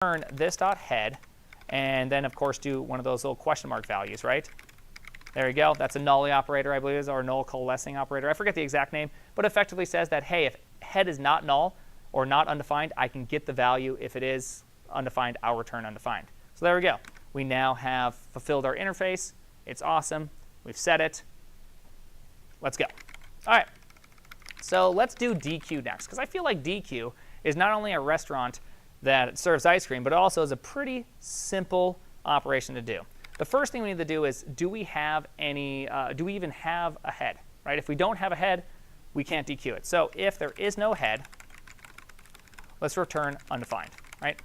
return this dot head, and then of course do one of those little question mark values, right? There you go. That's a null operator, I believe it is, or a null coalescing operator. I forget the exact name, but effectively says that, hey, if head is not null or not undefined, I can get the value. If it is undefined, I'll return undefined. So there we go. We now have fulfilled our interface. It's awesome. We've set it. Let's go. All right. So let's do DQ next, because I feel like DQ is not only a restaurant that serves ice cream, but it also is a pretty simple operation to do. The first thing we need to do is, do we even have a head, right? If we don't have a head, we can't DQ it. So if there is no head, let's return undefined, right?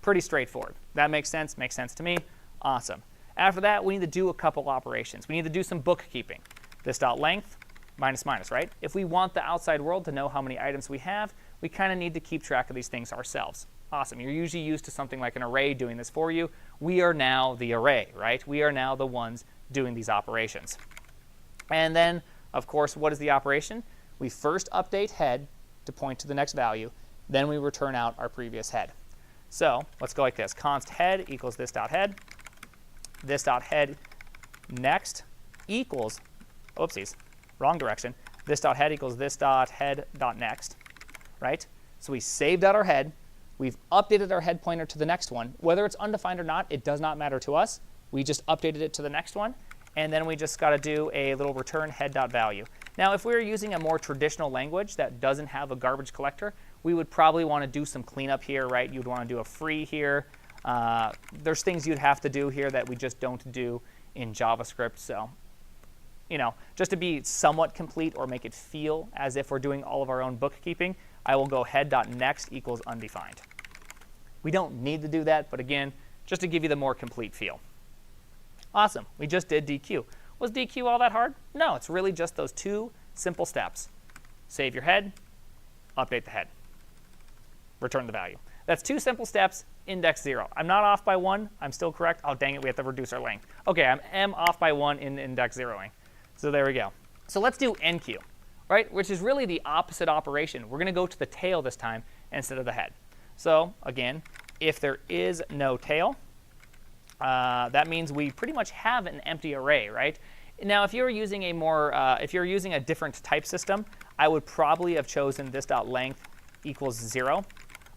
Pretty straightforward. That makes sense to me. Awesome. After that, we need to do a couple operations. We need to do some bookkeeping. This dot length, minus minus, right? If we want the outside world to know how many items we have, we kind of need to keep track of these things ourselves. Awesome. You're usually used to something like an array doing this for you. We are now the array, right? We are now the ones doing these operations. And then, of course, what is the operation? We first update head to point to the next value. Then we return out our previous head. So let's go like this. Const head equals this dot head. This dot head next equals, oopsies, wrong direction. This dot head equals this dot head dot next, right? So we saved out our head. We've updated our head pointer to the next one. Whether it's undefined or not, it does not matter to us. We just updated it to the next one. And then we just got to do a little return head.value. Now, if we were using a more traditional language that doesn't have a garbage collector, we would probably want to do some cleanup here, right? You'd want to do a free here. There's things you'd have to do here that we just don't do in JavaScript. So, you know, just to be somewhat complete or make it feel as if we're doing all of our own bookkeeping, I will go head.next equals undefined. We don't need to do that, but again, just to give you the more complete feel. Awesome. We just did DQ. Was DQ all that hard? No, it's really just those two simple steps. Save your head, update the head, return the value. That's two simple steps, index 0. I'm not off by 1. I'm still correct. Oh, dang it, we have to reduce our length. OK, I am off by 1 in index 0ing. So there we go. So let's do NQ, right, which is really the opposite operation. We're going to go to the tail this time instead of the head. So again, if there is no tail, that means we pretty much have an empty array, right? Now, if you're using a more, if you're using a different type system, I would probably have chosen this dot length equals 0,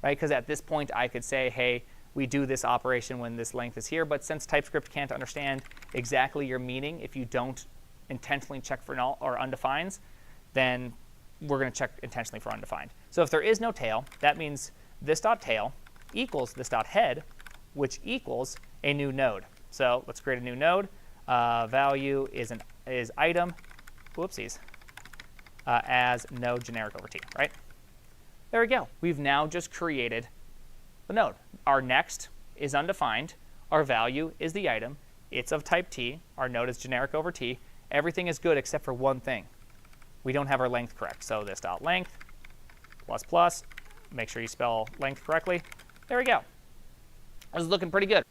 right? Because at this point, I could say, hey, we do this operation when this length is here. But since TypeScript can't understand exactly your meaning if you don't intentionally check for null or undefined, then we're going to check intentionally for undefined. So if there is no tail, that means this dot tail equals this dot head, which equals a new node. So let's create a new node. Value is item, whoopsies, as node generic over t, right? There we go. We've now just created the node. Our next is undefined. Our value is the item. It's of type t. Our node is generic over t. Everything is good except for one thing. We don't have our length correct. So this dot length plus plus. Make sure you spell length correctly. There we go. This is looking pretty good.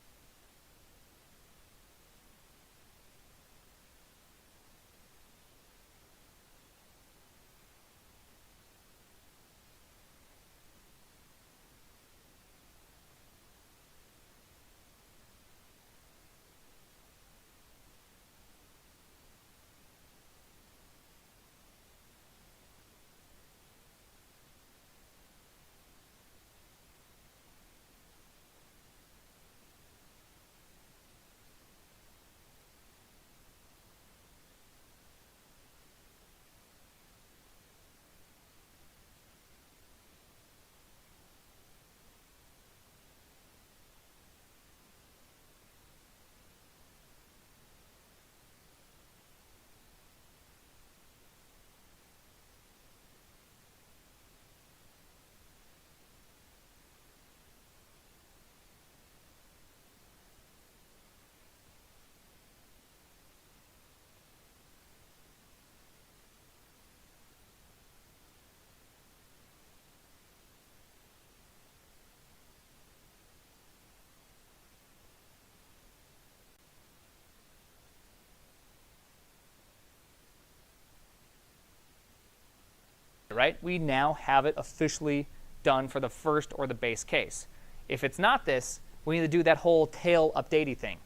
Right? We now have it officially done for the first or the base case. If it's not this, we need to do that whole tail updatey thing.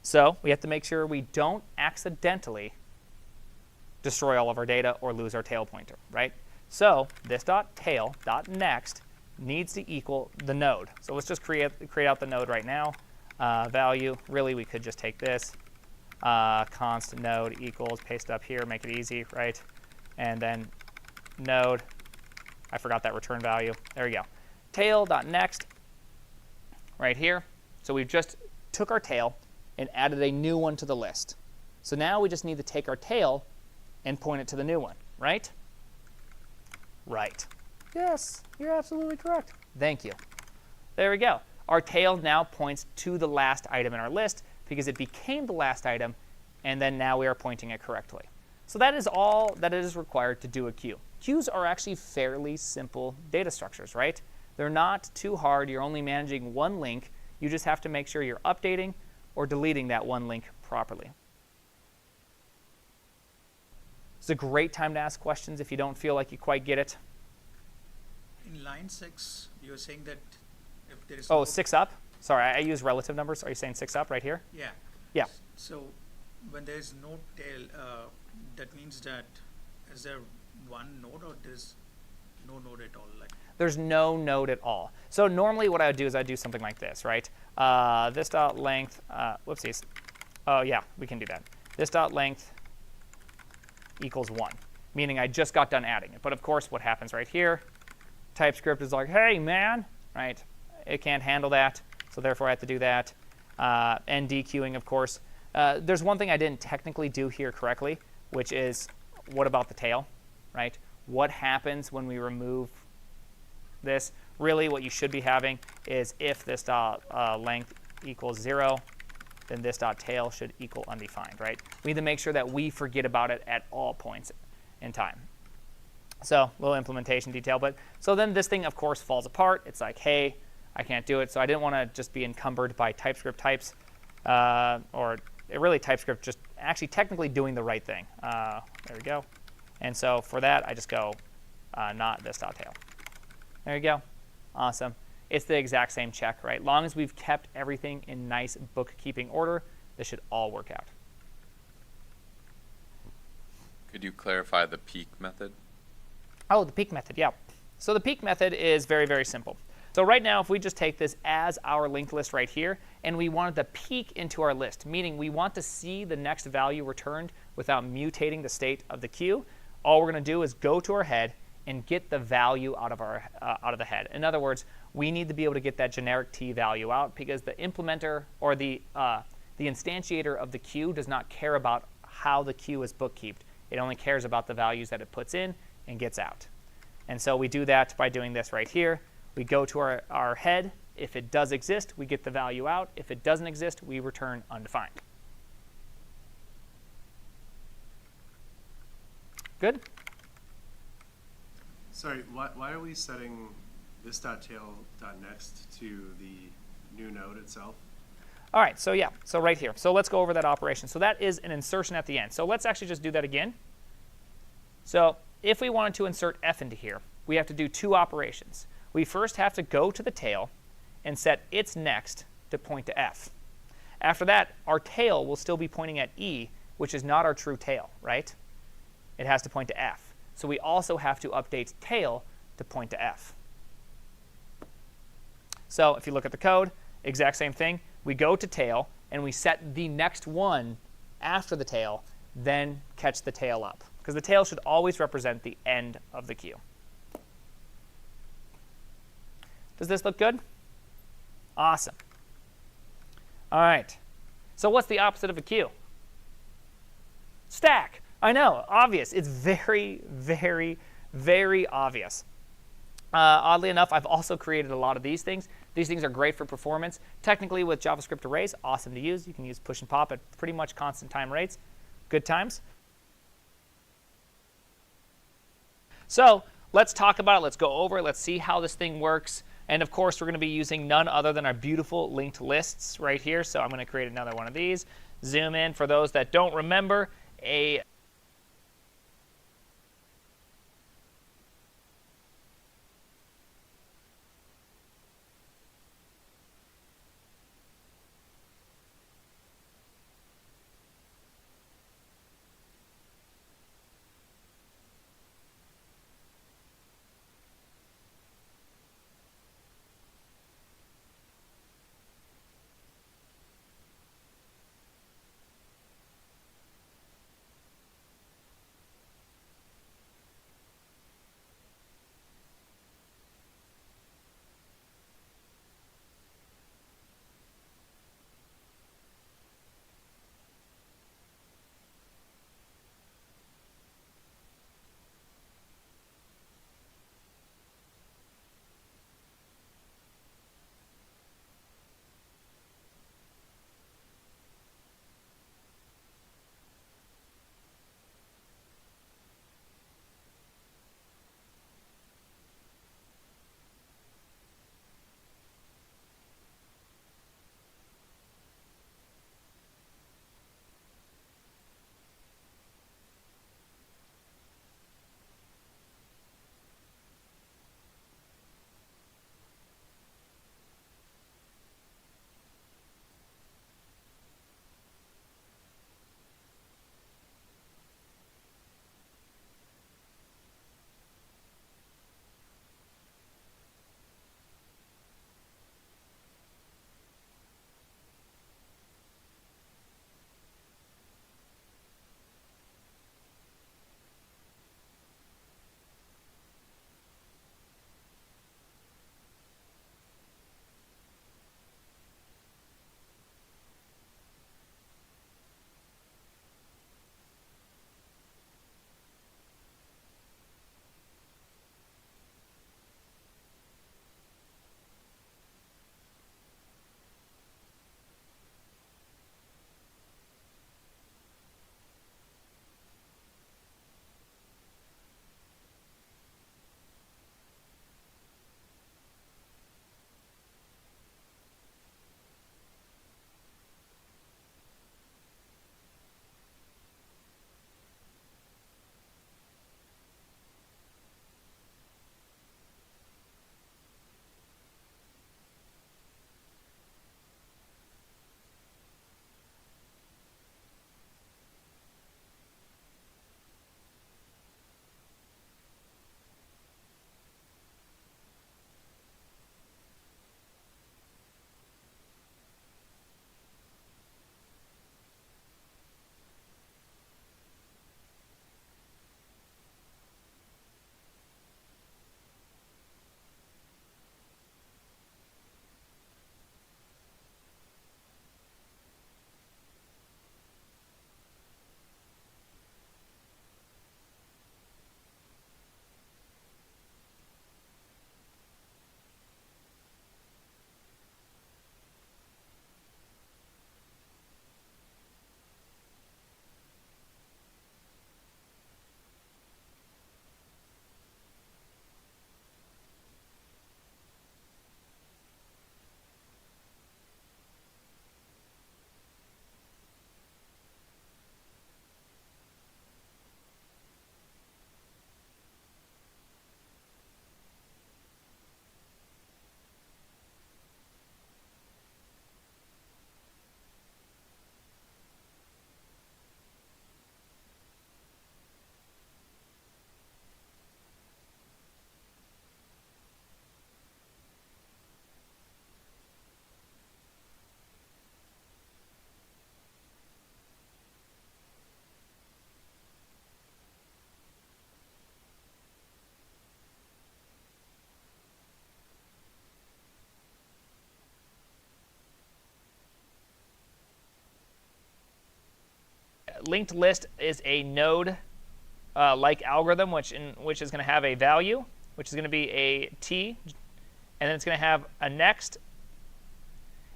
So we have to make sure we don't accidentally destroy all of our data or lose our tail pointer, right? So this .tail.next needs to equal the node. So let's just create out the node right now. Value, really we could just take this. Const node equals, paste up here, make it easy, right? And then node, I forgot that return value. There we go. Tail.next right here. So we've just took our tail and added a new one to the list. So now we just need to take our tail and point it to the new one, right? Right. Yes, you're absolutely correct. Thank you. There we go. Our tail now points to the last item in our list because it became the last item, and then now we are pointing it correctly. So that is all that is required to do a queue. Queues are actually fairly simple data structures, right? They're not too hard. You're only managing one link. You just have to make sure you're updating or deleting that one link properly. It's a great time to ask questions if you don't feel like you quite get it. In line 6, you're saying that if there is Oh, 6 up? Sorry, I use relative numbers. Are you saying 6 up right here? Yeah. Yeah. So when there is no tail, that means that is there one node or there's no node at all? Like there's no node at all. So normally what I would do is I'd do something like this, right? This dot length, whoopsies. Oh yeah, we can do that. This dot length equals 1, meaning I just got done adding it. But of course, what happens right here, TypeScript is like, hey man, right? It can't handle that, so therefore I have to do that. And dequeuing, of course. There's one thing I didn't technically do here correctly, which is what about the tail, right? What happens when we remove this? Really, what you should be having is if this dot length equals 0, then this dot tail should equal undefined, right? We need to make sure that we forget about it at all points in time. So a little implementation detail, but so then this thing, of course, falls apart. It's like, hey, I can't do it. So I didn't want to just be encumbered by TypeScript types, or really TypeScript just actually technically doing the right thing. There we go. And so for that, I just go not this dot tail. There you go. Awesome. It's the exact same check, right? Long as we've kept everything in nice bookkeeping order, this should all work out. Could you clarify the peek method? Oh, the peek method, yeah. So the peek method is very, very simple. So right now, if we just take this as our linked list right here, and we wanted to peek into our list, meaning we want to see the next value returned without mutating the state of the queue, all we're going to do is go to our head and get the value out of the head. In other words, we need to be able to get that generic t value out because the implementer or the instantiator of the queue does not care about how the queue is bookkeeped. It only cares about the values that it puts in and gets out. And so we do that by doing this right here. We go to our head. If it does exist, we get the value out. If it doesn't exist, we return undefined. Good? Sorry, why are we setting this .tail.next to the new node itself? All right, so yeah, so right here. So let's go over that operation. So that is an insertion at the end. So let's actually just do that again. So if we wanted to insert f into here, we have to do two operations. We first have to go to the tail and set its next to point to f. After that, our tail will still be pointing at e, which is not our true tail, right? It has to point to f. So we also have to update tail to point to f. So if you look at the code, exact same thing. We go to tail, and we set the next one after the tail, then catch the tail up. Because the tail should always represent the end of the queue. Does this look good? Awesome. All right. So what's the opposite of a queue? Stack. I know, obvious. It's very, very, very obvious. Oddly enough, I've also created a lot of these things. These things are great for performance. Technically, with JavaScript arrays, awesome to use. You can use push and pop at pretty much constant time rates. Good times. So let's talk about it. Let's go over it. Let's see how this thing works. And of course, we're going to be using none other than our beautiful linked lists right here. So I'm going to create another one of these. Zoom in. For those that don't remember, a linked list is a node like algorithm, which is going to have a value, which is going to be a t, and then it's going to have a next,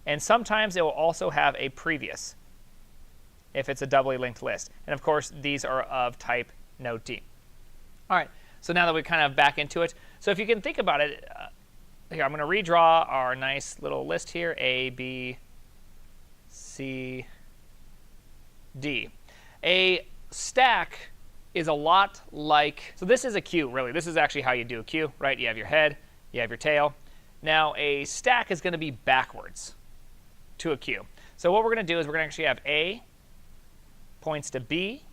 and sometimes it will also have a previous if it's a doubly linked list. And of course, these are of type node t. All right, so now that we're kind of back into it, so if you can think about it, here I'm going to redraw our nice little list here, A, B, C, D. A stack is a lot like, so this is a queue, really. This is actually how you do a queue, right? You have your head, you have your tail. Now, a stack is going to be backwards to a queue. So what we're going to do is we're going to actually have A points to B,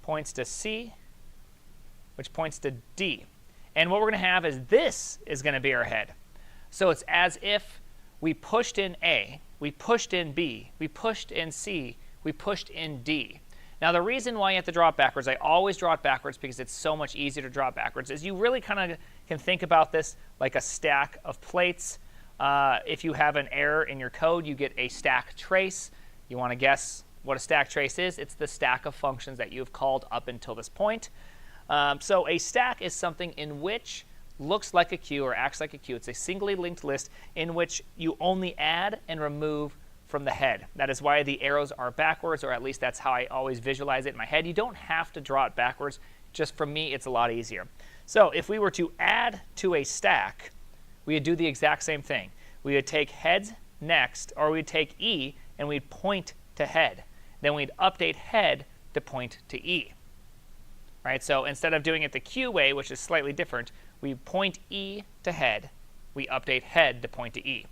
points to C, which points to D. And what we're going to have is this is going to be our head. So it's as if we pushed in A, we pushed in B, we pushed in C, we pushed in D. Now, the reason why you have to draw it backwards, I always draw it backwards because it's so much easier to draw it backwards, is you really kind of can think about this like a stack of plates. If you have an error in your code, you get a stack trace. You want to guess what a stack trace is? It's the stack of functions that you've called up until this point. So a stack is something in which looks like a queue or acts like a queue. It's a singly linked list in which you only add and remove from the head. That is why the arrows are backwards, or at least that's how I always visualize it in my head. You don't have to draw it backwards. Just for me, it's a lot easier. So if we were to add to a stack, we would do the exact same thing. We would take head next, or we'd take E, and we'd point to head. Then we'd update head to point to E. Right? So instead of doing it the Q way, which is slightly different, we point E to head. We update head to point to E.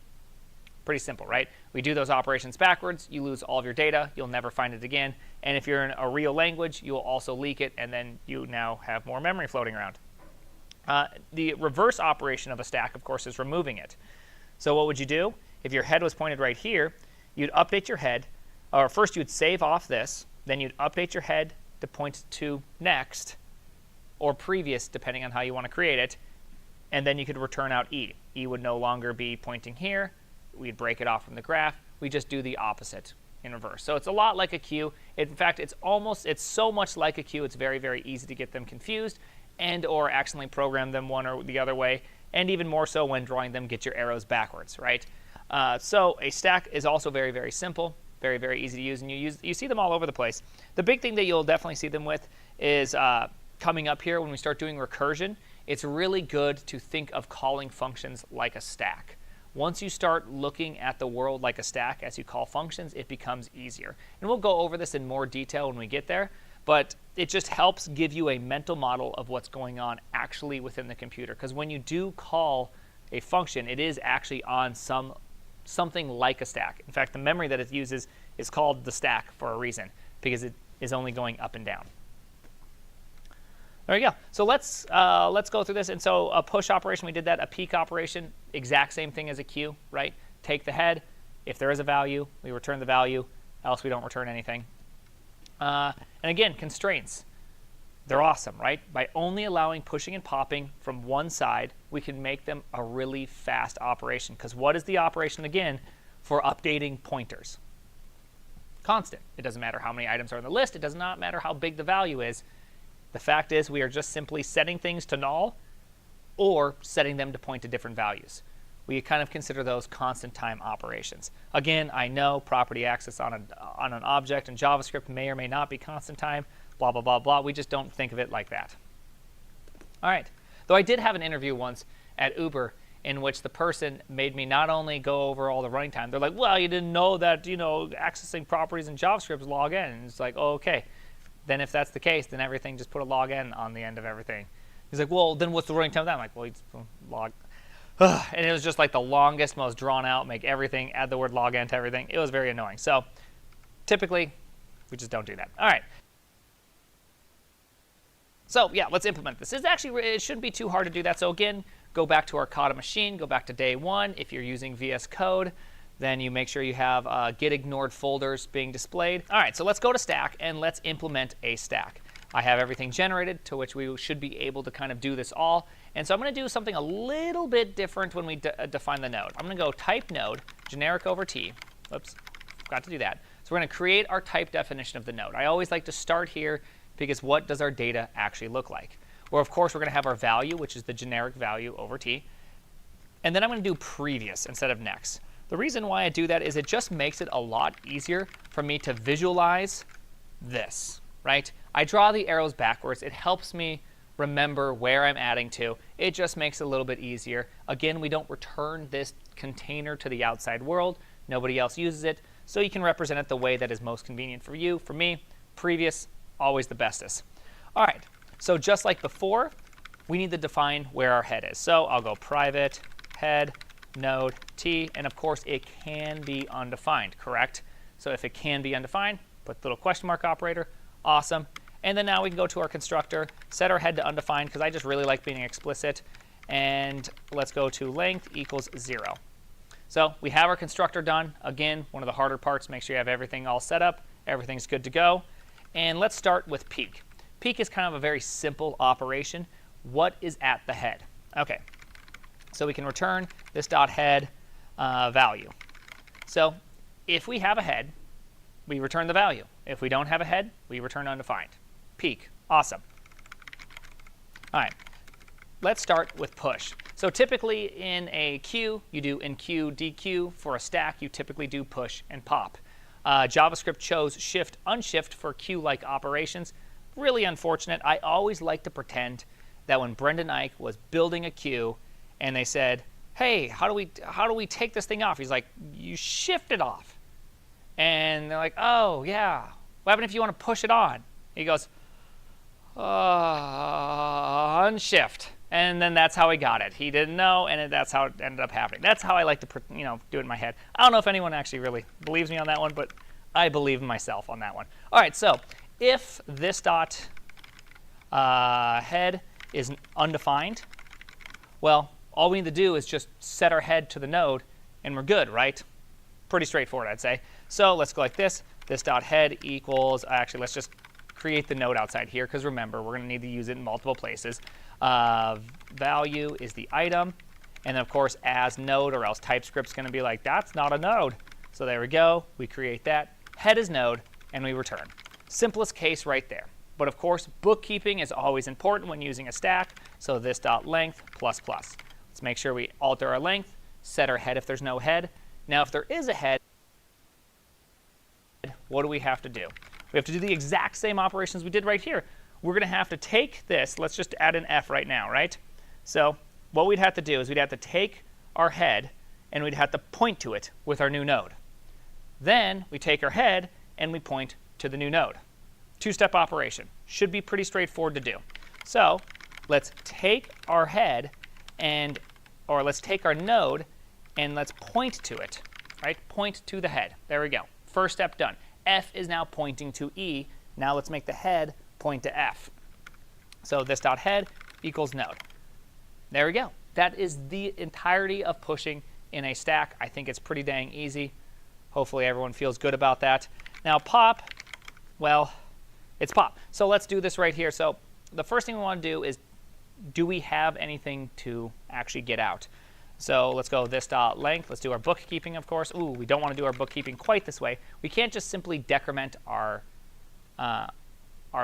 Pretty simple, right? We do those operations backwards. You lose all of your data. You'll never find it again. And if you're in a real language, you will also leak it, and then you now have more memory floating around. The reverse operation of a stack, of course, is removing it. So what would you do? If your head was pointed right here, you'd update your head. Or first, you'd save off this. Then you'd update your head to point to next or previous, depending on how you want to create it. And then you could return out E. E would no longer be pointing here. We'd break it off from the graph. We just do the opposite in reverse. So it's a lot like a queue. In fact, it's so much like a queue, it's very, very easy to get them confused and or accidentally program them one or the other way. And even more so when drawing them, get your arrows backwards, right? So a stack is also very, very simple, very, very easy to use, and you see them all over the place. The big thing that you'll definitely see them with is coming up here when we start doing recursion. It's really good to think of calling functions like a stack. Once you start looking at the world like a stack as you call functions, it becomes easier. And we'll go over this in more detail when we get there, but it just helps give you a mental model of what's going on actually within the computer. Because when you do call a function, it is actually on something like a stack. In fact, the memory that it uses is called the stack for a reason, because it is only going up and down. There we go. So let's go through this. And so a push operation, we did that. A peek operation, exact same thing as a queue, right? Take the head. If there is a value, we return the value. Else we don't return anything. And again, constraints. They're awesome, right? By only allowing pushing and popping from one side, we can make them a really fast operation. Because what is the operation, again, for updating pointers? Constant. It doesn't matter how many items are on the list. It does not matter how big the value is. The fact is we are just simply setting things to null or setting them to point to different values. We kind of consider those constant time operations. Again, I know property access on an object in JavaScript may or may not be constant time, blah, blah, blah, blah. We just don't think of it like that. All right. Though I did have an interview once at Uber in which the person made me not only go over all the running time, they're like, well, you didn't know that, accessing properties in JavaScript is log n. And it's like, oh, okay. Then if that's the case, then everything, just put a log n on the end of everything. He's like, well, then what's the running time of that? I'm like, well, you just log. And it was just like the longest, most drawn out, make everything, add the word log n to everything. It was very annoying. So typically, we just don't do that. All right. So yeah, let's implement this. It shouldn't be too hard to do that. So again, go back to our Kata machine, go back to day one. If you're using VS Code, then you make sure you have get ignored folders being displayed. All right, so let's go to stack and let's implement a stack. I have everything generated to which we should be able to kind of do this all. And so I'm going to do something a little bit different when we define the node. I'm going to go type node, generic over t. Whoops, forgot to do that. So So we're going to create our type definition of the node. I always like to start here because what does our data actually look like? Well, of course, we're going to have our value, which is the generic value over t. And then I'm going to do previous instead of next. The reason why I do that is it just makes it a lot easier for me to visualize this, right? I draw the arrows backwards. It helps me remember where I'm adding to. It just makes it a little bit easier. Again, we don't return this container to the outside world. Nobody else uses it. So you can represent it the way that is most convenient for you. For me, previous, always the bestest. All right, so just like before, we need to define where our head is. So I'll go private head node t, and of course it can be undefined, correct? So if it can be undefined, put the little question mark operator. Awesome. And then now we can go to our constructor, set our head to undefined because I just really like being explicit. And let's go to length equals 0. So we have our constructor done. Again, one of the harder parts, make sure you have everything all set up. Everything's good to go. And let's start with peek. Peek is kind of a very simple operation. What is at the head? OK, so we can return this dot head value. So if we have a head, we return the value. If we don't have a head, we return undefined. Peek. Awesome. All right. Let's start with push. So typically in a queue, you do enqueue, dequeue. For a stack, you typically do push and pop. JavaScript chose shift, unshift for queue-like operations. Really unfortunate. I always like to pretend that when Brendan Eich was building a queue and they said, hey, how do we take this thing off? He's like, you shift it off. And they're like, oh, yeah. What happens if you want to push it on? He goes, unshift. And then that's how he got it. He didn't know, and that's how it ended up happening. That's how I like to do it in my head. I don't know if anyone actually really believes me on that one, but I believe in myself on that one. All right, so if this dot head is undefined, well, all we need to do is just set our head to the node, and we're good, right? Pretty straightforward, I'd say. So let's go like this. This dot head equals, actually, let's just create the node outside here, because remember, we're going to need to use it in multiple places. Value is the item, and then of course as node, or else TypeScript's going to be like, that's not a node. So there we go. We create that. Head is node, and we return. Simplest case right there. But of course, bookkeeping is always important when using a stack. So this dot length plus plus. Let's make sure we alter our length, set our head if there's no head. Now if there is a head, what do we have to do? We have to do the exact same operations we did right here. We're going to have to take this. Let's just add an F right now, right? So what we'd have to do is we'd have to take our head, and we'd have to point to it with our new node. Then we take our head, and we point to the new node. Two-step operation. Should be pretty straightforward to do. So let's take our head, or let's take our node, and let's point to it, right? Point to the head. There we go. First step done. F is now pointing to E. Now let's make the head point to F. So this dot head equals node. There we go. That is the entirety of pushing in a stack. I think it's pretty dang easy. Hopefully everyone feels good about that. Now pop, well, it's pop. So let's do this right here. So the first thing we want to do is, do we have anything to actually get out? So let's go this dot length. Let's do our bookkeeping, of course. Ooh, we don't want to do our bookkeeping quite this way. We can't just simply decrement our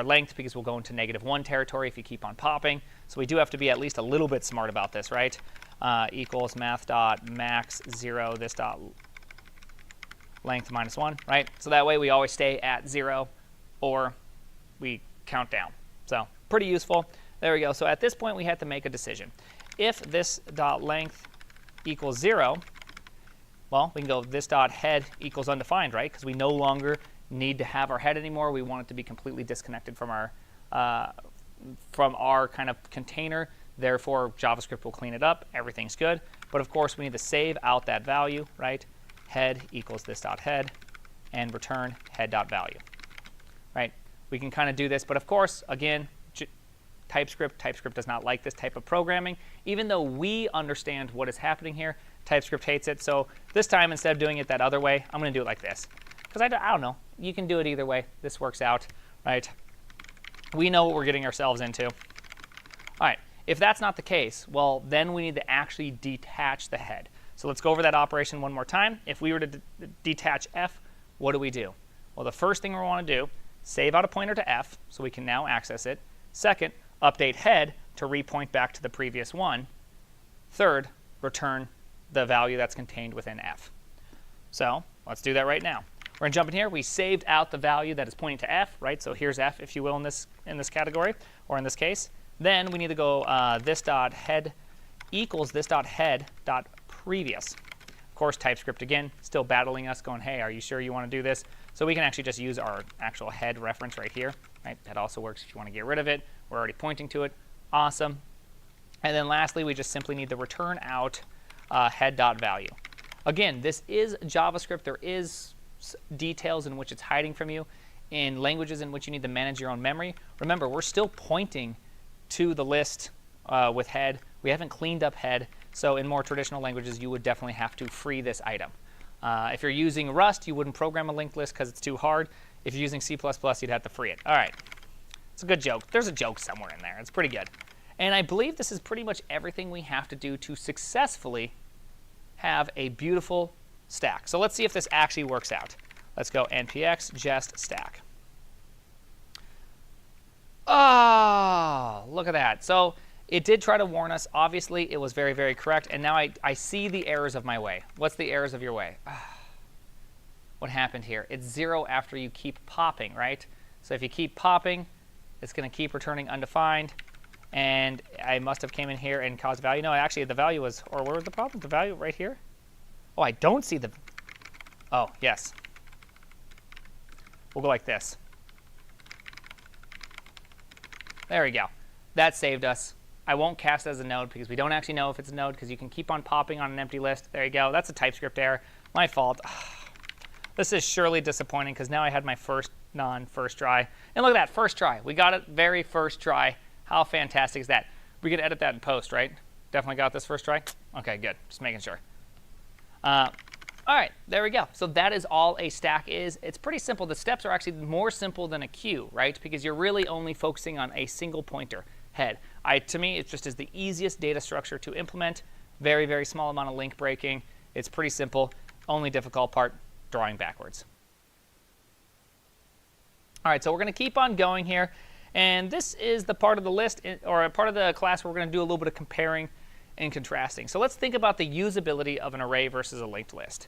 length because we'll go into -1 territory if you keep on popping. So we do have to be at least a little bit smart about this, right? Equals math dot max 0 this dot length -1, right? So that way we always stay at 0 or we count down. So pretty useful. There we go. So at this point we have to make a decision. If this dot length equals 0, well, we can go this dot head equals undefined, right? Because we no longer need to have our head anymore. We want it to be completely disconnected from our kind of container. Therefore, JavaScript will clean it up. Everything's good. But of course, we need to save out that value, right? Head equals this dot head, and return head dot value, right? We can kind of do this, but of course, again, TypeScript does not like this type of programming. Even though we understand what is happening here, TypeScript hates it. So this time, instead of doing it that other way, I'm going to do it like this. Because I don't know. You can do it either way. This works out, right? We know what we're getting ourselves into. All right. If that's not the case, well, then we need to actually detach the head. So let's go over that operation one more time. If we were to detach F, what do? Well, the first thing we want to do, save out a pointer to f so we can now access it. Second, update head to repoint back to the previous one. Third, return the value that's contained within f. So let's do that right now. We're going to jump in here. We saved out the value that is pointing to f, right? So here's f, if you will, in this category, or in this case. Then we need to go this.head equals this.head.previous. Of course, TypeScript, again, still battling us, going, hey, are you sure you want to do this? So we can actually just use our actual head reference right here. Right? That also works if you want to get rid of it. We're already pointing to it. Awesome. And then lastly, we just simply need to return out head.value. Again, this is JavaScript. There is details in which it's hiding from you in languages in which you need to manage your own memory. Remember, we're still pointing to the list with head. We haven't cleaned up head. So in more traditional languages, you would definitely have to free this item. If you're using Rust, you wouldn't program a linked list because it's too hard. If you're using C++, you'd have to free it. All right. It's a good joke. There's a joke somewhere in there. It's pretty good. And I believe this is pretty much everything we have to do to successfully have a beautiful stack. So let's see if this actually works out. Let's go npx jest stack. Oh, look at that. So it did try to warn us. Obviously, it was very, very correct. And now I see the errors of my way. What's the errors of your way? What happened here? It's 0 after you keep popping, right? So if you keep popping, it's going to keep returning undefined. And I must have came in here and caused value. No, actually, the value was, or where was the problem? The value right here? Oh, I don't see the, oh, yes. We'll go like this. There we go. That saved us. I won't cast it as a node because we don't actually know if it's a node because you can keep on popping on an empty list. There you go. That's a TypeScript error. My fault. This is surely disappointing because now I had my first non-first try. And look at that, first try. We got it very first try. How fantastic is that? We could edit that in post, right? Definitely got this first try? Okay, good. Just making sure. All right, there we go. So that is all a stack is. It's pretty simple. The steps are actually more simple than a queue, right? Because you're really only focusing on a single pointer, head. To me, it just is the easiest data structure to implement. Very, very small amount of link breaking. It's pretty simple. Only difficult part, drawing backwards. All right, so we're going to keep on going here. And this is the part of the list, or a part of the class where we're going to do a little bit of comparing and contrasting. So let's think about the usability of an array versus a linked list.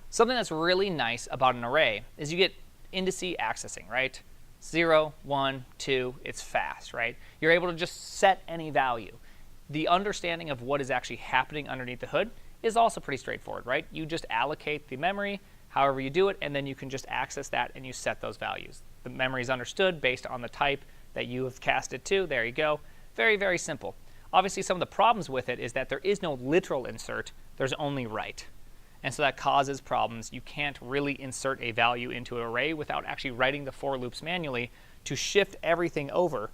Something that's really nice about an array is you get indice accessing, right? 0, 1, 2, it's fast, right? You're able to just set any value. The understanding of what is actually happening underneath the hood is also pretty straightforward, right? You just allocate the memory, however you do it, and then you can just access that and you set those values. The memory is understood based on the type that you have cast it to. There you go. Very, very simple. Obviously, some of the problems with it is that there is no literal insert. There's only write. And so that causes problems. You can't really insert a value into an array without actually writing the for loops manually to shift everything over,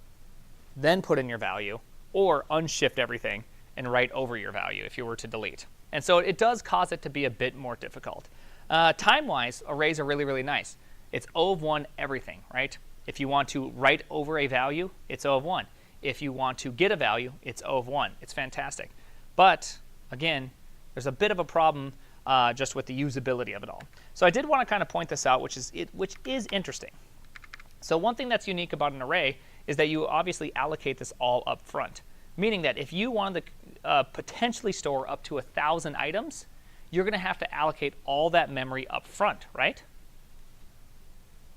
then put in your value, or unshift everything and write over your value if you were to delete. And so it does cause it to be a bit more difficult. Time-wise, arrays are really, really nice. It's O of 1 everything, right? If you want to write over a value, it's O of 1. If you want to get a value, it's O of 1. It's fantastic. But, again, there's a bit of a problem just with the usability of it all. So I did want to kind of point this out, which is interesting. So one thing that's unique about an array is that you obviously allocate this all up front, meaning that if you wanted to potentially store up to 1,000 items, you're going to have to allocate all that memory up front, right?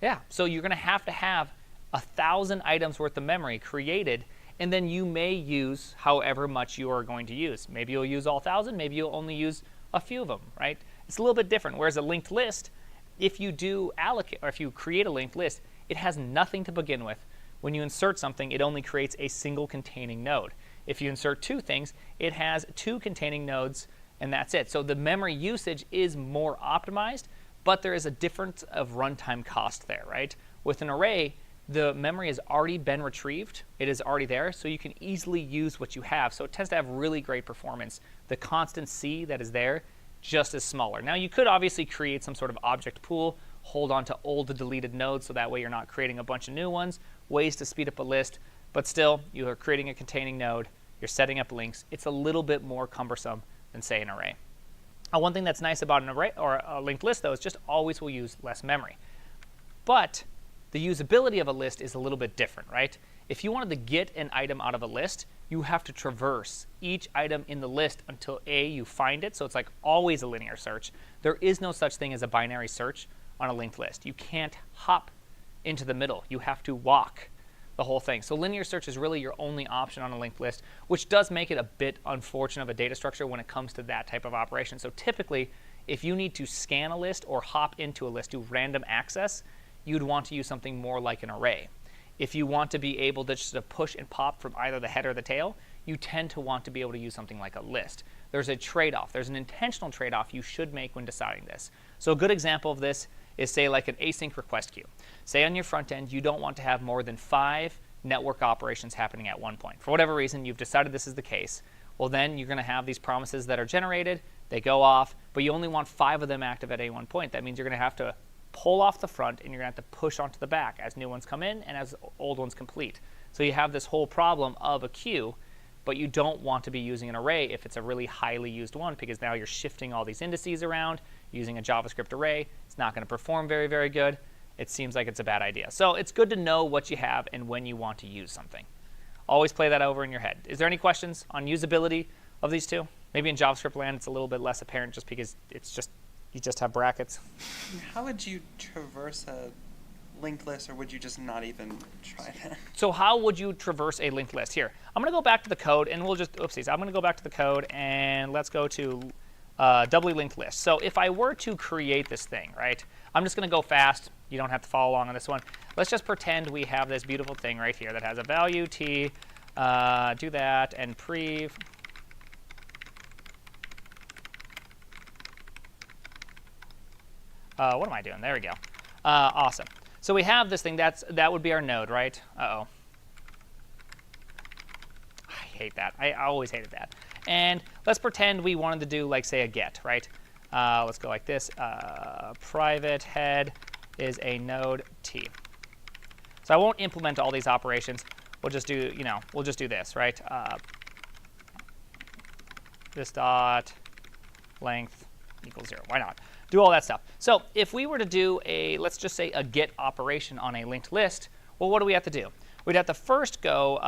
Yeah, so you're going to have 1,000 items worth of memory created, and then you may use however much you are going to use. Maybe you'll use all 1,000, maybe you'll only use a few of them, right? It's a little bit different. Whereas a linked list, if you do allocate, or if you create a linked list, it has nothing to begin with. When you insert something, it only creates a single containing node. If you insert two things, it has two containing nodes, and that's it. So the memory usage is more optimized, but there is a difference of runtime cost there, right? With an array, the memory has already been retrieved. It is already there, so you can easily use what you have. So it tends to have really great performance. The constant C that is there just is smaller. Now, you could obviously create some sort of object pool, hold on to old deleted nodes, so that way you're not creating a bunch of new ones, ways to speed up a list, but still, you are creating a containing node, you're setting up links. It's a little bit more cumbersome than, say, an array. One thing that's nice about an array or a linked list, though, is just always will use less memory. But the usability of a list is a little bit different, right? If you wanted to get an item out of a list, you have to traverse each item in the list until A, you find it. So it's like always a linear search. There is no such thing as a binary search on a linked list. You can't hop into the middle. You have to walk the whole thing. So linear search is really your only option on a linked list, which does make it a bit unfortunate of a data structure when it comes to that type of operation. So typically, if you need to scan a list or hop into a list, do random access, you'd want to use something more like an array. If you want to be able to just push and pop from either the head or the tail, you tend to want to be able to use something like a list. There's a trade-off. There's an intentional trade-off you should make when deciding this. So a good example of this is, say, like an async request queue. Say on your front end, you don't want to have more than 5 network operations happening at one point. For whatever reason, you've decided this is the case. Well, then you're going to have these promises that are generated. They go off, but you only want 5 of them active at any one point. That means you're going to have to pull off the front, and you're going to have to push onto the back as new ones come in and as old ones complete. So you have this whole problem of a queue, but you don't want to be using an array if it's a really highly used one, because now you're shifting all these indices around using a JavaScript array. It's not going to perform very, very good. It seems like it's a bad idea. So it's good to know what you have and when you want to use something. Always play that over in your head. Is there any questions on usability of these two? Maybe in JavaScript land it's a little bit less apparent just because it's just you just have brackets. How would you traverse a linked list, or would you just not even try that? So how would you traverse a linked list? Here, I'm going to go back to the code, and we'll just, oopsies, I'm going to go back to the code, and let's go to doubly linked list. So if I were to create this thing, right, I'm just going to go fast. You don't have to follow along on this one. Let's just pretend we have this beautiful thing right here that has a value t, do that, and prev. What am I doing? There we go. Awesome. So we have this thing. That would be our node, right? Uh-oh. I hate that. I always hated that. And let's pretend we wanted to do, like, say, a get, right? Let's go like this. Private head is a node t. So I won't implement all these operations. We'll just do, we'll just do this, right? This dot length equals 0. Why not? Do all that stuff. So if we were to do a, let's just say, a get operation on a linked list, well, what do we have to do? We'd have to first go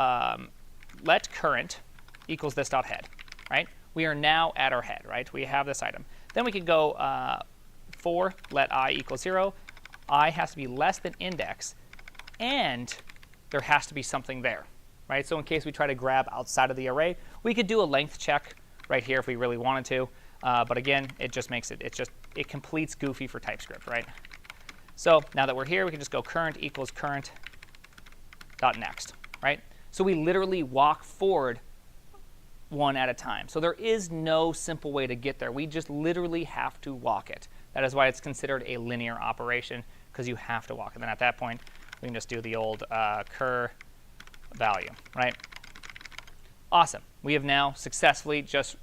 let current equals this dot head, right? We are now at our head, right? We have this item. Then we could go for let I equals 0. I has to be less than index, and there has to be something there, right? So in case we try to grab outside of the array, we could do a length check right here if we really wanted to. But again, it just makes it, it completes Goofy for TypeScript, right? So now that we're here, we can just go current equals current dot next, right? So we literally walk forward one at a time. So there is no simple way to get there. We just literally have to walk it. That is why it's considered a linear operation, because you have to walk. And then at that point, we can just do the old cur value, right? Awesome. We have now successfully just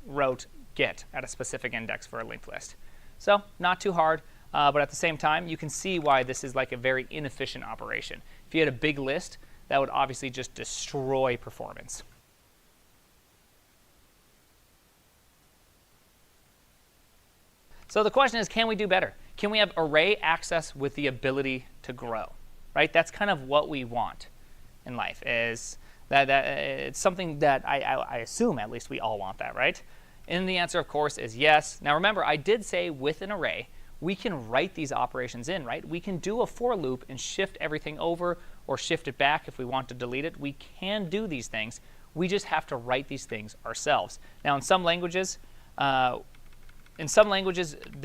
wrote get at a specific index for a linked list. So not too hard, but at the same time, you can see why this is like a very inefficient operation. If you had a big list, that would obviously just destroy performance. So the question is, can we do better? Can we have array access with the ability to grow, right? That's kind of what we want in life, is that it's something that I assume at least we all want that, right? And the answer, of course, is yes. Now remember, I did say with an array, we can write these operations in, right? We can do a for loop and shift everything over or shift it back if we want to delete it. We can do these things. We just have to write these things ourselves. Now in some languages, they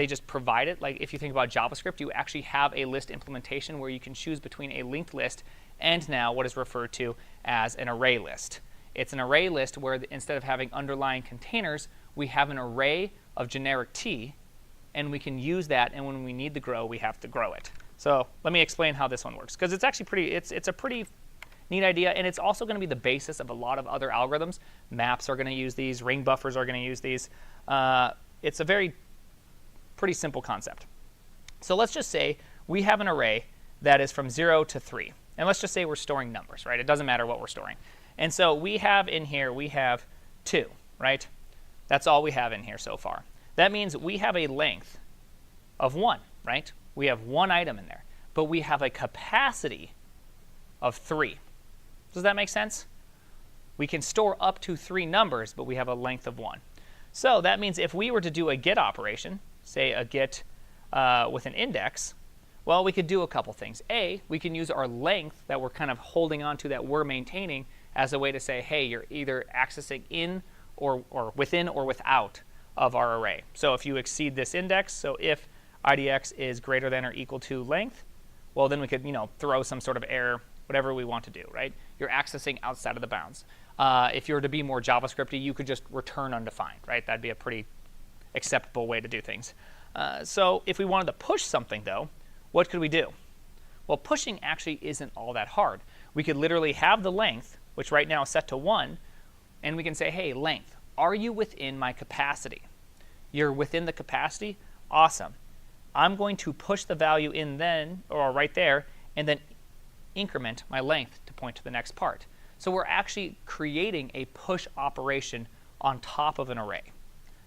just provide it. Like if you think about JavaScript, you actually have a list implementation where you can choose between a linked list and now what is referred to as an array list. It's an array list where instead of having underlying containers, we have an array of generic t, and we can use that, and when we need to grow, we have to grow it. So let me explain how this one works, because it's actually pretty, it's a pretty neat idea, and it's also going to be the basis of a lot of other algorithms. Maps are going to use these, ring buffers are going to use these. It's a pretty simple concept. So let's just say we have an array that is from 0 to 3. And let's just say we're storing numbers, right? It doesn't matter what we're storing. And so we have in here, we have 2, right? That's all we have in here so far. That means we have a length of 1, right? We have one item in there. but we have a capacity of 3. Does that make sense? We can store up to 3 numbers, but we have a length of 1. So that means if we were to do a get operation, say a get with an index, well, we could do a couple things. A, we can use our length that we're kind of holding on to, that we're maintaining, as a way to say, hey, you're either accessing in or within or without of our array. So if you exceed this index, so if IDX is greater than or equal to length, well, then we could, throw some sort of error, whatever we want to do, right? You're accessing outside of the bounds. If you were to be more JavaScripty, you could just return undefined, right? That'd be a pretty acceptable way to do things. So if we wanted to push something, though, what could we do? Well, pushing actually isn't all that hard. We could literally have the length, which right now is set to 1, and we can say, hey, length, are you within my capacity? You're within the capacity? Awesome. I'm going to push the value in then, or right there, and then increment my length to point to the next part. So we're actually creating a push operation on top of an array.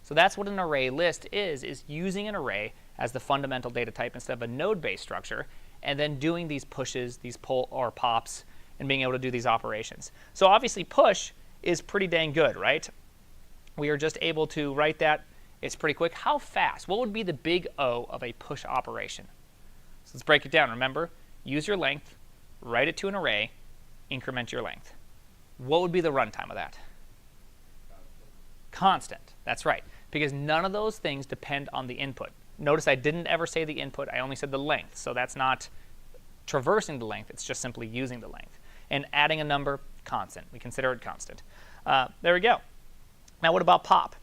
So that's what an array list is using an array as the fundamental data type instead of a node-based structure, and then doing these pushes, these pull or pops, and being able to do these operations. So obviously push is pretty dang good, right? We are just able to write that. It's pretty quick. How fast? What would be the big O of a push operation? So let's break it down. Remember, use your length, write it to an array, increment your length. What would be the runtime of that? Constant. That's right, because none of those things depend on the input. Notice I didn't ever say the input. I only said the length. So that's not traversing the length. It's just simply using the length. And adding a number, constant. We consider it constant. There we go. Now what about pop?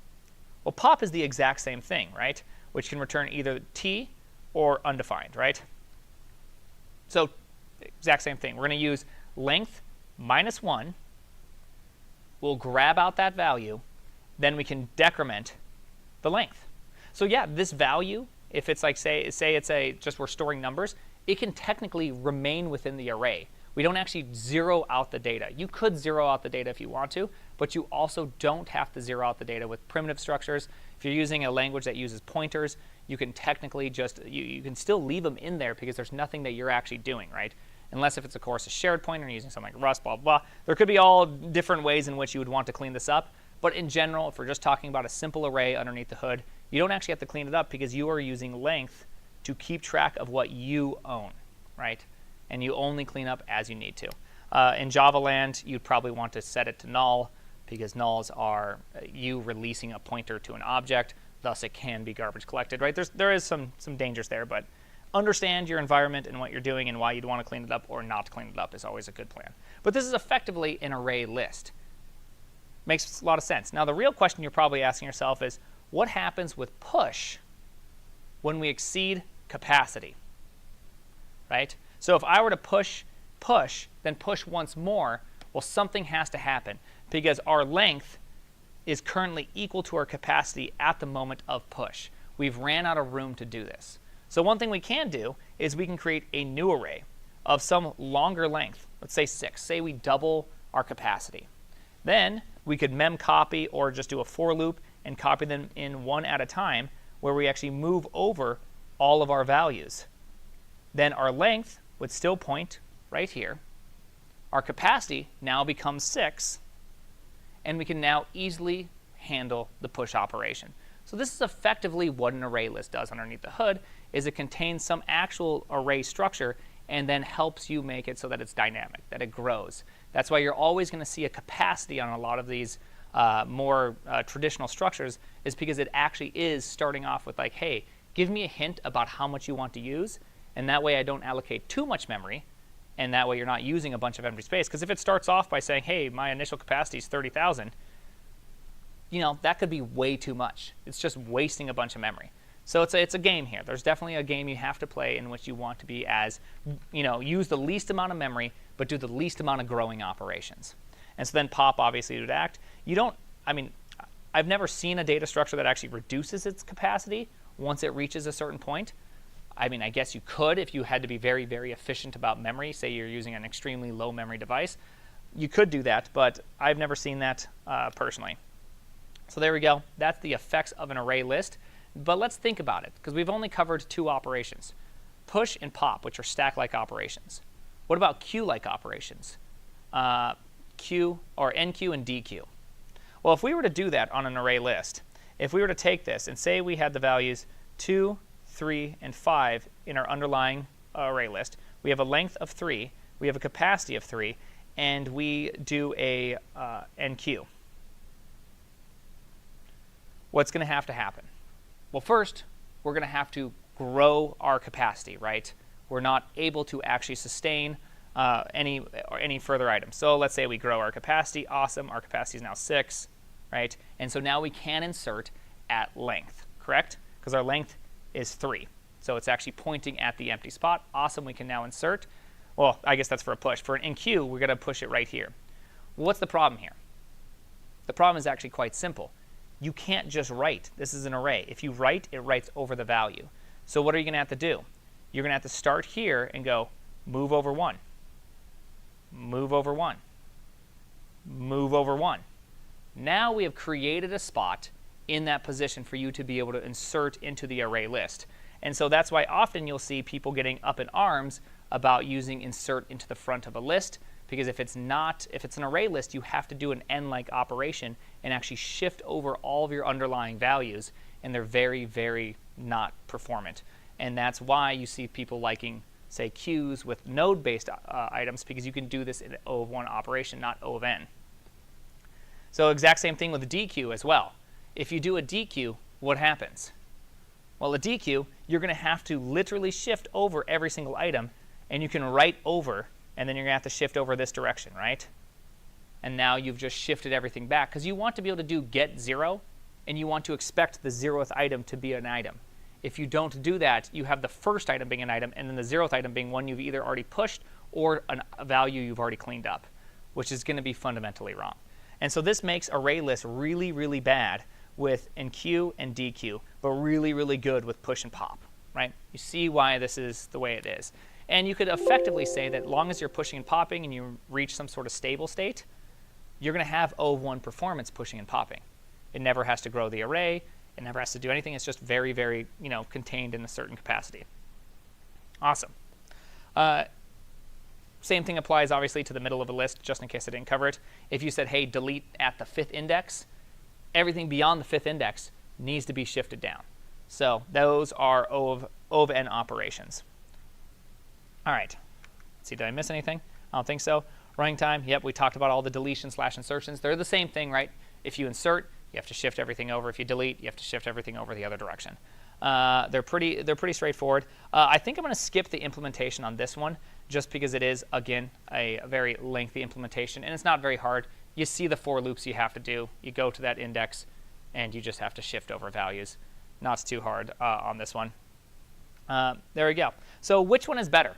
Well, pop is the exact same thing, right? Which can return either t or undefined, right? So exact same thing. We're going to use length minus 1. We'll grab out that value. Then we can decrement the length. So yeah, this value, if it's like, say it's just we're storing numbers, it can technically remain within the array. We don't actually zero out the data. You could zero out the data if you want to, but you also don't have to zero out the data with primitive structures. If you're using a language that uses pointers, you can technically just, you can still leave them in there because there's nothing that you're actually doing, right? Unless if it's, of course, a shared pointer and using something like Rust, blah, blah. There could be all different ways in which you would want to clean this up. But in general, if we're just talking about a simple array underneath the hood, you don't actually have to clean it up because you are using length to keep track of what you own, right? And you only clean up as you need to. In Java land, you'd probably want to set it to null because nulls are you releasing a pointer to an object. Thus, it can be garbage collected, right? There is some dangers there, but understand your environment and what you're doing and why you'd want to clean it up or not clean it up is always a good plan. But this is effectively an array list. Makes a lot of sense. Now, the real question you're probably asking yourself is, what happens with push when we exceed capacity, right? So if I were to push, then push once more, well, something has to happen because our length is currently equal to our capacity at the moment of push. We've ran out of room to do this. So one thing we can do is we can create a new array of some longer length. Let's say 6. Say we double our capacity. Then we could mem copy or just do a for loop and copy them in one at a time where we actually move over all of our values. Then our length would still point right here. Our capacity now becomes 6, and we can now easily handle the push operation. So this is effectively what an array list does underneath the hood, is it contains some actual array structure and then helps you make it so that it's dynamic, that it grows. That's why you're always going to see a capacity on a lot of these more traditional structures, is because it actually is starting off with like, hey, give me a hint about how much you want to use, and that way I don't allocate too much memory, and that way you're not using a bunch of empty space. Because if it starts off by saying, hey, my initial capacity is 30,000, that could be way too much. It's just wasting a bunch of memory. So it's a game here. There's definitely a game you have to play in which you want to be as, use the least amount of memory, but do the least amount of growing operations. And so then pop obviously would act. I've never seen a data structure that actually reduces its capacity once it reaches a certain point. I guess you could if you had to be very, very efficient about memory. Say you're using an extremely low memory device. You could do that, but I've never seen that personally. So there we go. That's the effects of an array list. But let's think about it, because we've only covered 2 operations. push and pop, which are stack-like operations. What about queue-like operations? Q or NQ and DQ. Well, if we were to do that on an array list, if we were to take this and say we had the values 2, 3, and 5 in our underlying array list, we have a length of 3, we have a capacity of 3, and we do a NQ. What's going to happen? Well, first, we're going to have to grow our capacity, right? We're not able to actually sustain any further items. So let's say we grow our capacity. Awesome. Our capacity is now 6, right? And so now we can insert at length, correct? Because our length is 3. So it's actually pointing at the empty spot. Awesome. We can now insert. Well, I guess that's for a push. For an NQ, we're going to push it right here. Well, what's the problem here? The problem is actually quite simple. You can't just write. This is an array. If you write, it writes over the value. So what are you going to have to do? You're going to have to start here and go move over 1. Move over 1. Move over 1. Now we have created a spot in that position for you to be able to insert into the array list. And so that's why often you'll see people getting up in arms about using insert into the front of a list, because if it's an array list, you have to do an n-like operation and actually shift over all of your underlying values, and they're very, very not performant. And that's why you see people liking, say, queues with node-based items, because you can do this in O of 1 operation, not O of n. So exact same thing with a DQ as well. If you do a DQ, what happens? Well, a DQ, you're going to have to literally shift over every single item, and you can write over, and then you're going to have to shift over this direction, right? And now you've just shifted everything back, because you want to be able to do get 0, and you want to expect the 0th item to be an item. If you don't do that, you have the first item being an item, and then the 0th item being one you've either already pushed or a value you've already cleaned up, which is going to be fundamentally wrong. And so this makes array lists really, really bad with NQ and DQ, but really, really good with push and pop, right? You see why this is the way it is. And you could effectively say that as long as you're pushing and popping and you reach some sort of stable state, you're going to have O of 1 performance pushing and popping. It never has to grow the array. It never has to do anything. It's just very, very, contained in a certain capacity. Awesome. Same thing applies, obviously, to the middle of a list, just in case I didn't cover it. If you said, hey, delete at the 5th index, everything beyond the 5th index needs to be shifted down. So those are O of n operations. All right. Let's see, did I miss anything? I don't think so. Running time, yep, we talked about all the deletion/insertions. They're the same thing, right? If you insert, you have to shift everything over. If you delete, you have to shift everything over the other direction. They're pretty straightforward. I think I'm going to skip the implementation on this one, just because it is, again, a very lengthy implementation, and it's not very hard. You see the for loops you have to do. You go to that index, and you just have to shift over values. Not too hard on this one. There we go. So which one is better,